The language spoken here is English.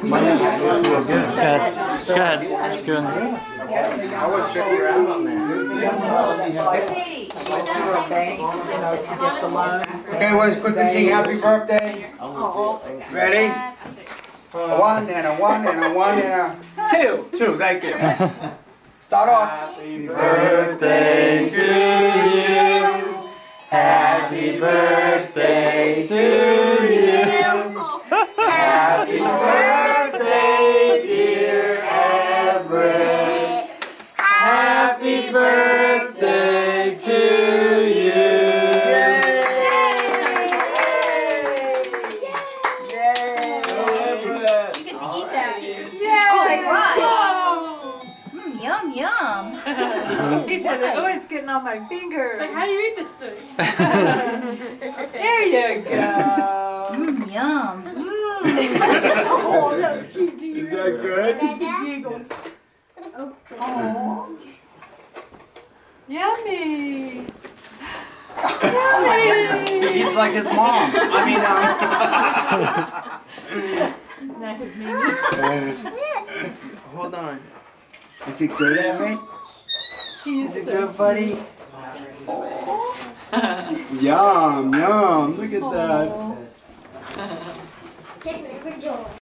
Go ahead. Just go in. I would check you out on that. Okay, let's quickly sing happy birthday. Ready? A 1 and a 1 and a 1 and a 2. 2, thank you. Start off. Happy birthday to you. Happy birthday to you. Happy birthday, dear Everett. Happy birthday to you. Yum, yum. He said, oh, it's getting on my fingers. Like, how do you eat this thing? There you go. Yum. Oh, that's cute. Is that good? Oh. Yummy. He eats like his mom. Not his meme. Hold on. Is it good, Everett? Is it good, buddy? Yum, yum. Look at that.